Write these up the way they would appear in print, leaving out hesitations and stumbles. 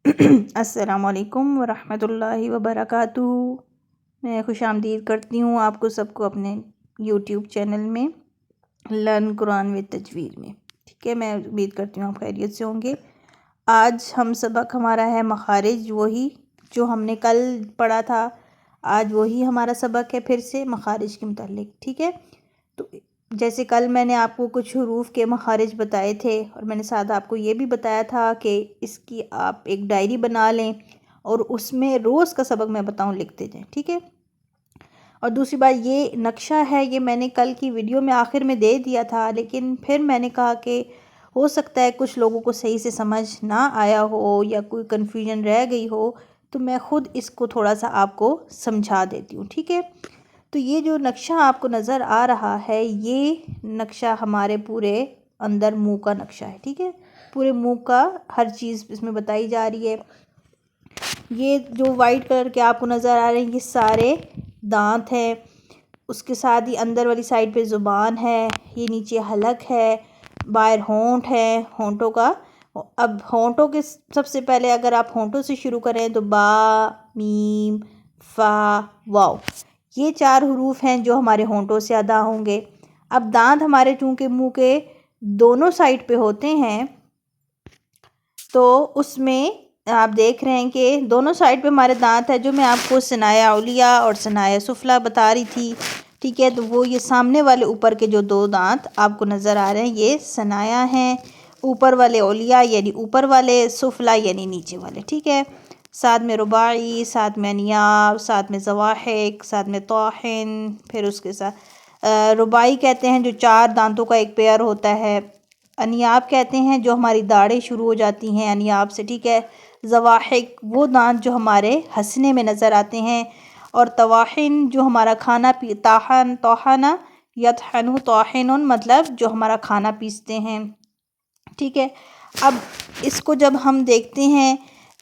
السلام علیکم ورحمۃ اللہ وبرکاتہ۔ میں خوش آمدید کرتی ہوں آپ کو سب کو اپنے یوٹیوب چینل میں لرن قرآن وتھ تجوید میں۔ ٹھیک ہے، میں امید کرتی ہوں آپ خیریت سے ہوں گے۔ آج ہم سبق ہمارا ہے مخارج، وہی جو ہم نے کل پڑھا تھا۔ آج وہی ہمارا سبق ہے پھر سے مخارج کے متعلق۔ ٹھیک ہے، تو جیسے کل میں نے آپ کو کچھ حروف کے مخارج بتائے تھے، اور میں نے ساتھ آپ کو یہ بھی بتایا تھا کہ اس کی آپ ایک ڈائری بنا لیں اور اس میں روز کا سبق میں بتاؤں لکھتے جائیں۔ ٹھیک ہے، اور دوسری بات یہ نقشہ ہے، یہ میں نے کل کی ویڈیو میں آخر میں دے دیا تھا، لیکن پھر میں نے کہا کہ ہو سکتا ہے کچھ لوگوں کو صحیح سے سمجھ نہ آیا ہو یا کوئی کنفیوژن رہ گئی ہو، تو میں خود اس کو تھوڑا سا آپ کو سمجھا دیتی ہوں۔ ٹھیک ہے، تو یہ جو نقشہ آپ کو نظر آ رہا ہے، یہ نقشہ ہمارے پورے اندر منہ کا نقشہ ہے۔ ٹھیک ہے، پورے منہ کا ہر چیز اس میں بتائی جا رہی ہے۔ یہ جو وائٹ کلر کے آپ کو نظر آ رہے ہیں، یہ سارے دانت ہیں۔ اس کے ساتھ ہی اندر والی سائڈ پہ زبان ہے، یہ نیچے حلق ہے، باہر ہونٹ ہے، ہونٹوں کا۔ اب ہونٹوں کے سب سے پہلے اگر آپ ہونٹوں سے شروع کریں تو با، میم، فا، واو، یہ 4 حروف ہیں جو ہمارے ہونٹوں سے ادا ہوں گے۔ اب دانت ہمارے چونکہ منہ کے دونوں سائڈ پہ ہوتے ہیں، تو اس میں آپ دیکھ رہے ہیں کہ دونوں سائڈ پہ ہمارے دانت ہے، جو میں آپ کو ثنایا علیہ اور ثنایا سفلیٰ بتا رہی تھی۔ ٹھیک ہے، تو وہ یہ سامنے والے اوپر کے جو 2 دانت آپ کو نظر آ رہے ہیں، یہ ثنایا ہیں۔ اوپر والے علیہ یعنی اوپر والے، سفلیٰ یعنی نیچے والے۔ ٹھیک ہے، ساتھ میں رباعی، ساتھ میں انیاب، ساتھ میں زواحق، ساتھ میں طاحن، پھر اس کے ساتھ رباعی کہتے ہیں جو 4 دانتوں کا ایک پیئر ہوتا ہے۔ انیاب کہتے ہیں جو ہماری داڑھیں شروع ہو جاتی ہیں انیاب سے۔ ٹھیک ہے، زواحق وہ دانت جو ہمارے ہنسنے میں نظر آتے ہیں، اور طواحن جو ہمارا کھانا طاحن، طاحن یطحن، طاحن مطلب جو ہمارا کھانا پیستے ہیں۔ ٹھیک ہے، اب اس کو جب ہم دیکھتے ہیں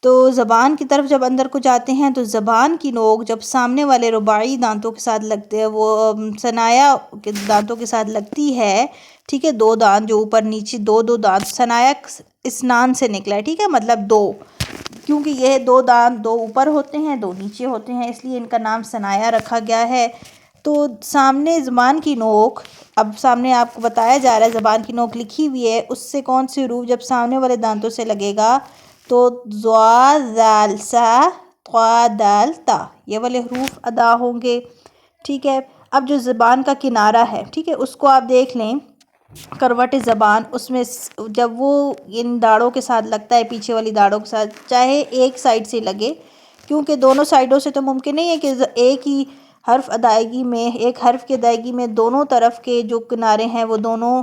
تو زبان کی طرف جب اندر کو جاتے ہیں تو زبان کی نوک جب سامنے والے رباعی دانتوں کے ساتھ لگتے ہیں، وہ ثنایا کے دانتوں کے ساتھ لگتی ہے۔ ٹھیک ہے، 2 دانت جو اوپر نیچے 2 دانت، ثنایا اسنان سے نکلا ہے۔ ٹھیک ہے، مطلب 2، کیونکہ یہ 2 دانت 2 اوپر ہوتے ہیں 2 نیچے ہوتے ہیں، اس لیے ان کا نام ثنایا رکھا گیا ہے۔ تو سامنے زبان کی نوک، اب سامنے آپ کو بتایا جا رہا ہے زبان کی نوک لکھی ہوئی ہے، اس سے کون سی حروف جب سامنے والے دانتوں سے لگے گا تو ضا، ذال، سا، طا، دال، تا، یہ والے حروف ادا ہوں گے۔ ٹھیک ہے، اب جو زبان کا کنارہ ہے، ٹھیک ہے، اس کو آپ دیکھ لیں، کروٹ زبان، اس میں جب وہ ان داڑھوں کے ساتھ لگتا ہے، پیچھے والی داڑھوں کے ساتھ، چاہے ایک سائڈ سے لگے، کیونکہ دونوں سائڈوں سے تو ممکن نہیں ہے کہ ایک ہی حرف ادائیگی میں، ایک حرف کی ادائیگی میں دونوں طرف کے جو کنارے ہیں وہ دونوں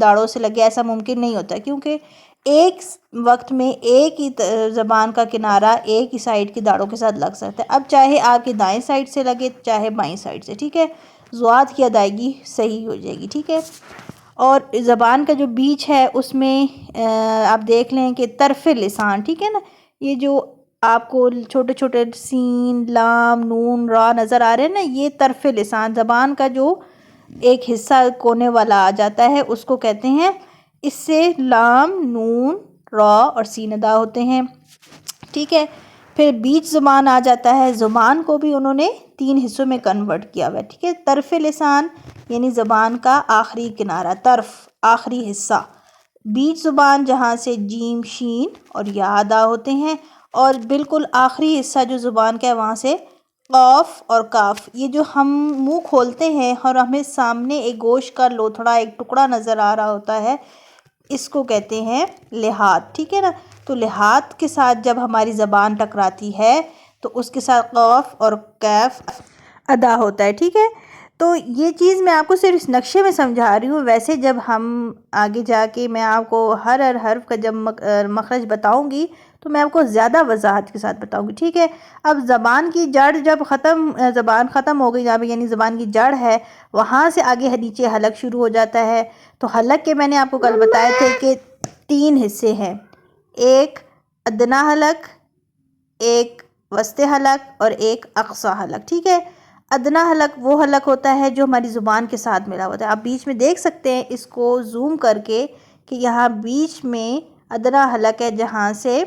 داڑھوں سے لگے، ایسا ممکن نہیں ہوتا، کیونکہ ایک وقت میں ایک ہی زبان کا کنارہ ایک ہی سائڈ کی داڑھوں کے ساتھ لگ سکتا ہے۔ اب چاہے آپ کی دائیں سائڈ سے لگے چاہے بائیں سائڈ سے، ٹھیک ہے، ضاد کی ادائیگی صحیح ہو جائے گی۔ ٹھیک ہے، اور زبان کا جو بیچ ہے اس میں آپ دیکھ لیں کہ طرف لسان، ٹھیک ہے نا، یہ جو آپ کو چھوٹے چھوٹے سین، لام، نون، را نظر آ رہے ہیں نا، یہ طرف لسان، زبان کا جو ایک حصہ کونے والا آ جاتا ہے اس کو کہتے ہیں، اس سے لام، نون، را اور سین ادا ہوتے ہیں۔ ٹھیک ہے، پھر بیچ زبان آ جاتا ہے، زبان کو بھی انہوں نے 3 حصوں میں کنورٹ کیا ہوا ہے۔ ٹھیک ہے، طرف لسان یعنی زبان کا آخری کنارہ، طرف آخری حصہ، بیچ زبان جہاں سے جیم، شین اور یا ادا ہوتے ہیں، اور بالکل آخری حصہ جو زبان کا ہے وہاں سے قاف اور کاف۔ یہ جو ہم منہ کھولتے ہیں اور ہمیں سامنے ایک گوشت کا لوتھڑا، ایک ٹکڑا نظر آ رہا ہوتا ہے، اس کو کہتے ہیں لحات۔ ٹھیک ہے نا، تو لحات کے ساتھ جب ہماری زبان ٹکراتی ہے تو اس کے ساتھ قاف اور کیف ادا ہوتا ہے۔ ٹھیک ہے، تو یہ چیز میں آپ کو صرف اس نقشے میں سمجھا رہی ہوں، ویسے جب ہم آگے جا کے میں آپ کو ہر حرف کا جب مخرج بتاؤں گی تو میں آپ کو زیادہ وضاحت کے ساتھ بتاؤں گی۔ ٹھیک ہے، اب زبان کی جڑ جب زبان ختم ہو گئی جہاں پہ، یعنی زبان کی جڑ ہے، وہاں سے آگے نیچے حلق شروع ہو جاتا ہے۔ تو حلق کے میں نے آپ کو کل بتایا تھے کہ 3 حصے ہیں، ایک ادنا حلق، ایک وسط حلق اور ایک اقصی حلق۔ ٹھیک ہے، ادنا حلق وہ حلق ہوتا ہے جو ہماری زبان کے ساتھ ملا ہوتا ہے، آپ بیچ میں دیکھ سکتے ہیں اس کو زوم کر کے کہ یہاں بیچ میں ادنا حلق ہے جہاں سے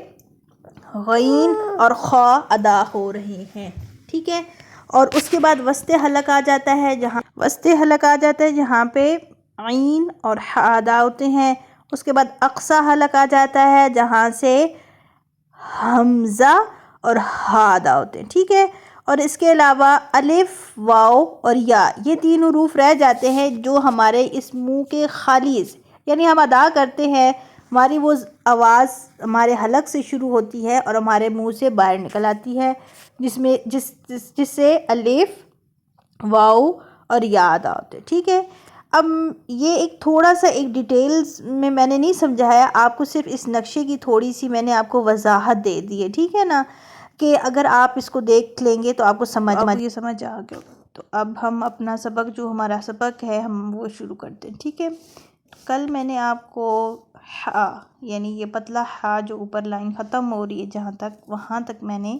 غین اور خا ادا ہو رہے ہیں، ٹھیک ہے۔ اور اس کے بعد وسط حلق آ جاتا ہے، جہاں پہ عین اور حا ادا ہوتے ہیں۔ اس کے بعد اقصی حلق آ جاتا ہے، جہاں سے حمزہ اور ہا ادا ہوتے ہیں، ٹھیک ہے۔ اور اس کے علاوہ الف، واو اور یا، یہ تین حروف رہ جاتے ہیں جو ہمارے اس منہ کے خالی سے، یعنی ہم ادا کرتے ہیں، ہماری وہ آواز ہمارے حلق سے شروع ہوتی ہے اور ہمارے منہ سے باہر نکل آتی ہے، جس سے الف، واو اور یا ادا ہوتے ہیں، ٹھیک ہے۔ اب یہ ایک تھوڑا سا ایک ڈیٹیلز میں نے نہیں سمجھایا آپ کو، صرف اس نقشے کی تھوڑی سی میں نے آپ کو وضاحت دے دی ہے، ٹھیک ہے نا، کہ اگر آپ اس کو دیکھ لیں گے تو آپ کو سمجھ آ گیا۔ تو اب ہم اپنا سبق، جو ہمارا سبق ہے، ہم وہ شروع کرتے ہیں، ٹھیک ہے۔ کل میں نے آپ کو ہا، یعنی یہ پتلا ہا جو اوپر لائن ختم ہو رہی ہے وہاں تک میں نے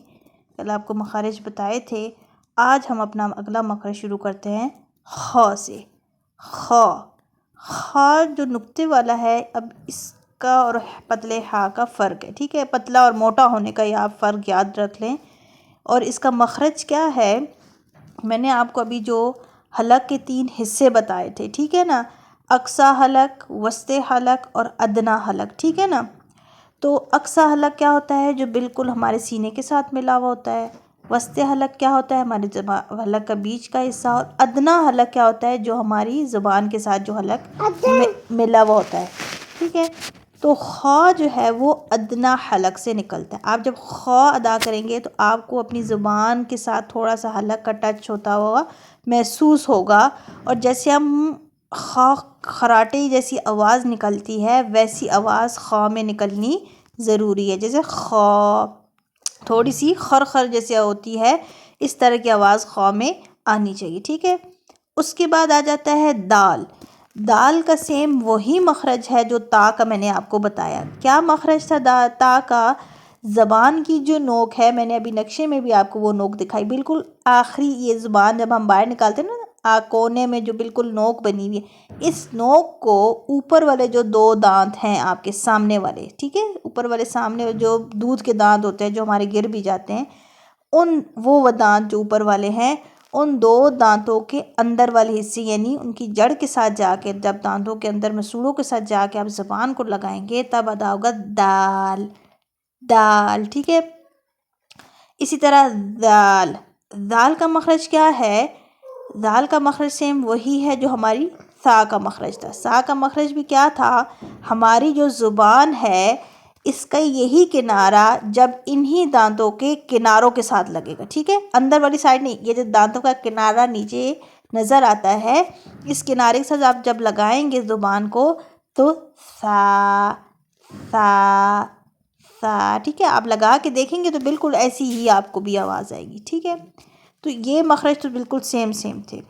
کل آپ کو مخارج بتائے تھے۔ آج ہم اپنا اگلا مخرج شروع کرتے ہیں خا سے۔ خا جو نقطے والا ہے، اب اس کا اور پتلے ہا کا فرق ہے، ٹھیک ہے۔ پتلا اور موٹا ہونے کا یہ آپ فرق یاد رکھ لیں۔ اور اس کا مخرج کیا ہے، میں نے آپ کو ابھی جو حلق کے 3 حصے بتائے تھے، ٹھیک ہے نا، اقصی حلق، وسط حلق اور ادنیٰ حلق، ٹھیک ہے نا۔ تو اقصی حلق کیا ہوتا ہے، جو بالکل ہمارے سینے کے ساتھ ملا ہوا ہوتا ہے۔ وسط حلق کیا ہوتا ہے، ہمارے حلق کا بیچ کا حصہ۔ اور ادنیٰ حلق کیا ہوتا ہے، جو ہماری زبان کے ساتھ جو حلق ملا ہوا ہوتا ہے، ٹھیک ہے۔ تو خا جو ہے وہ ادنیٰ حلق سے نکلتا ہے۔ آپ جب خا ادا کریں گے تو آپ کو اپنی زبان کے ساتھ تھوڑا سا حلق کا ٹچ ہوتا ہوا محسوس ہوگا، اور جیسے ہم خا خراٹے جیسی آواز نکلتی ہے، ویسی آواز خا میں نکلنی ضروری ہے۔ جیسے خا تھوڑی سی خر جیسے ہوتی ہے، اس طرح کی آواز خا میں آنی چاہیے، ٹھیک ہے۔ اس کے بعد آ جاتا ہے دال۔ دال کا سیم وہی مخرج ہے جو تا کا میں نے آپ کو بتایا۔ کیا مخرج تھا تا کا؟ زبان کی جو نوک ہے، میں نے ابھی نقشے میں بھی آپ کو وہ نوک دکھائی، بالکل آخری یہ زبان جب ہم باہر نکالتے ہیں نا، کونے میں جو بالکل نوک بنی ہوئی ہے، اس نوک کو اوپر والے جو 2 دانت ہیں آپ کے سامنے والے، ٹھیک ہے، اوپر والے سامنے جو دودھ کے دانت ہوتے ہیں جو ہمارے گر بھی جاتے ہیں، وہ دانت جو اوپر والے ہیں، ان 2 دانتوں کے اندر والے حصے، یعنی ان کی جڑ کے ساتھ جا کے، جب دانتوں کے اندر مسوڑوں کے ساتھ جا کے آپ زبان کو لگائیں گے تب ادا ہوگا دال، ٹھیک ہے۔ اسی طرح دال کا مخرج کیا ہے؟ دال کا مخرج سیم وہی ہے جو ہماری سا کا مخرج تھا۔ سا کا مخرج بھی کیا تھا؟ ہماری جو زبان ہے، اس کا یہی کنارہ جب انہی دانتوں کے کناروں کے ساتھ لگے گا، ٹھیک ہے، اندر والی سائڈ نہیں، یہ جو دانتوں کا کنارہ نیچے نظر آتا ہے، اس کنارے کے ساتھ آپ جب لگائیں گے زبان کو تو سا، ٹھیک ہے، آپ لگا کے دیکھیں گے تو بالکل ایسی ہی آپ کو بھی آواز آئے گی، ٹھیک ہے۔ تو یہ مخرج تو بالکل سیم تھے۔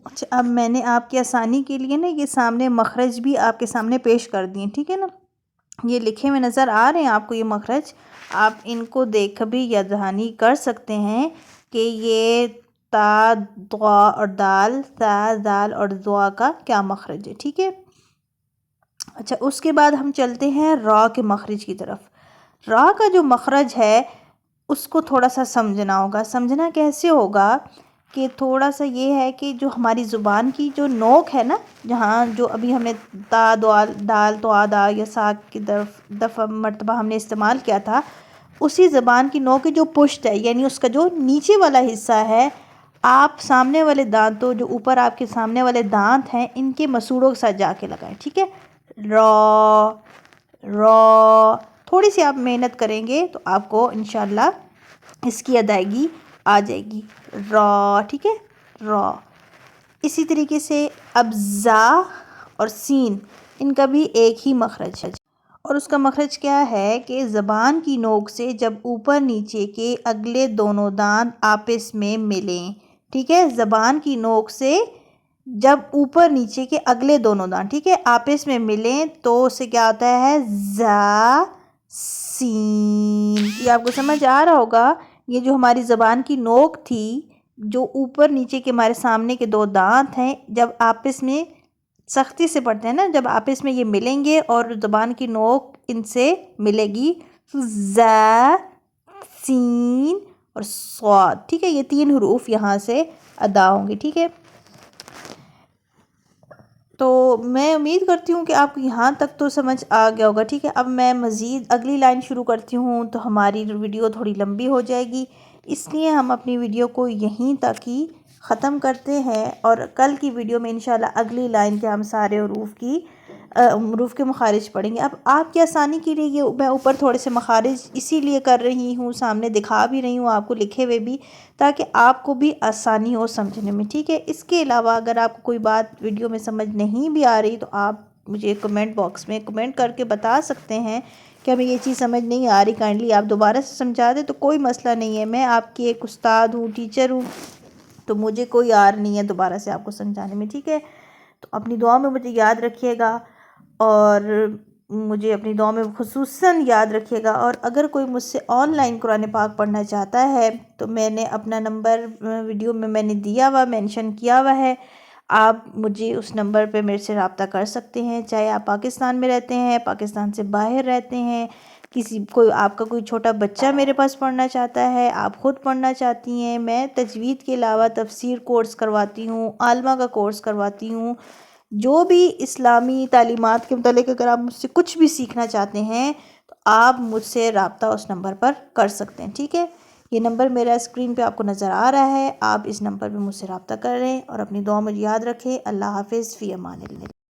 اچھا، اب میں نے آپ کی آسانی کے لیے نا یہ سامنے مخرج بھی آپ کے سامنے پیش کر دیے، ٹھیک ہے نا، یہ لکھے ہوئے نظر آ رہے ہیں آپ کو یہ مخرج، آپ ان کو دیکھ بھی یا دہانی کر سکتے ہیں کہ یہ تا، دعا اور دال، تا، دال اور دعا کا کیا مخرج ہے، ٹھیک ہے۔ اچھا، اس کے بعد ہم چلتے ہیں را کے مخرج کی طرف۔ را کا جو مخرج ہے اس کو تھوڑا سا سمجھنا ہوگا۔ سمجھنا کیسے ہوگا کہ تھوڑا سا یہ ہے کہ جو ہماری زبان کی جو نوک ہے نا، جہاں جو ابھی ہم نے تا، دال، تو دا یا سا کی دفعہ مرتبہ ہم نے استعمال کیا تھا، اسی زبان کی نوک کی جو پشت ہے، یعنی اس کا جو نیچے والا حصہ ہے، آپ سامنے والے دانتوں، جو اوپر آپ کے سامنے والے دانت ہیں، ان کے مسوڑوں کے ساتھ جا کے لگائیں، ٹھیک ہے۔ را تھوڑی سی آپ محنت کریں گے تو آپ کو انشاءاللہ اس کی ادائیگی آ جائے گی، را، ٹھیک ہے، را۔ اسی طریقے سے اب زا اور سین، ان کا بھی ایک ہی مخرج ہے، اور اس کا مخرج کیا ہے کہ زبان کی نوک سے جب اوپر نیچے کے اگلے دونوں دانت آپس میں ملیں، ٹھیک ہے، زبان کی نوک سے جب اوپر نیچے کے اگلے دونوں دانت، ٹھیک ہے، آپس میں ملیں تو اسے کیا ہوتا ہے، زا، سین۔ یہ آپ کو سمجھ آ رہا ہوگا، یہ جو ہماری زبان کی نوک تھی، جو اوپر نیچے کے ہمارے سامنے کے 2 دانت ہیں، جب آپس میں سختی سے پڑتے ہیں نا، جب آپس میں یہ ملیں گے اور زبان کی نوک ان سے ملے گی، ز، سین اور صاد، ٹھیک ہے، یہ 3 حروف یہاں سے ادا ہوں گے، ٹھیک ہے۔ تو میں امید کرتی ہوں کہ آپ کو یہاں تک تو سمجھ آ گیا ہوگا، ٹھیک ہے۔ اب میں مزید اگلی لائن شروع کرتی ہوں تو ہماری ویڈیو تھوڑی لمبی ہو جائے گی، اس لیے ہم اپنی ویڈیو کو یہیں تک ہی ختم کرتے ہیں، اور کل کی ویڈیو میں انشاءاللہ اگلی لائن کے ہم سارے حروف کے مخارج پڑھیں گے۔ اب آپ کی آسانی کے لیے یہ میں اوپر تھوڑے سے مخارج اسی لیے کر رہی ہوں، سامنے دکھا بھی رہی ہوں آپ کو لکھے ہوئے بھی، تاکہ آپ کو بھی آسانی ہو سمجھنے میں، ٹھیک ہے۔ اس کے علاوہ اگر آپ کو کوئی بات ویڈیو میں سمجھ نہیں بھی آ رہی تو آپ مجھے کمنٹ باکس میں کمنٹ کر کے بتا سکتے ہیں کہ ہمیں یہ چیز سمجھ نہیں آ رہی، کائنڈلی آپ دوبارہ سے سمجھا دیں، تو کوئی مسئلہ نہیں ہے۔ میں آپ کی ایک استاد ہوں، ٹیچر ہوں، تو مجھے کوئی عار نہیں ہے دوبارہ سے آپ کو سمجھانے میں، ٹھیک ہے۔ تو اپنی دعا میں مجھے یاد رکھیے گا، اور مجھے اپنی دعا میں خصوصاً یاد رکھیے گا۔ اور اگر کوئی مجھ سے آن لائن قرآن پاک پڑھنا چاہتا ہے تو میں نے اپنا نمبر ویڈیو میں نے دیا ہوا، مینشن کیا ہوا ہے، آپ مجھے اس نمبر پہ میرے سے رابطہ کر سکتے ہیں، چاہے آپ پاکستان میں رہتے ہیں، پاکستان سے باہر رہتے ہیں، آپ کا کوئی چھوٹا بچہ میرے پاس پڑھنا چاہتا ہے، آپ خود پڑھنا چاہتی ہیں۔ میں تجوید کے علاوہ تفسیر کورس کرواتی ہوں، عالمہ کا کورس کرواتی ہوں، جو بھی اسلامی تعلیمات کے متعلق اگر آپ مجھ سے کچھ بھی سیکھنا چاہتے ہیں تو آپ مجھ سے رابطہ اس نمبر پر کر سکتے ہیں، ٹھیک ہے۔ یہ نمبر میرا اسکرین پہ آپ کو نظر آ رہا ہے، آپ اس نمبر پہ مجھ سے رابطہ کر رہے ہیں، اور اپنی دعا مجھے یاد رکھیں۔ اللہ حافظ، فی امان اللہ۔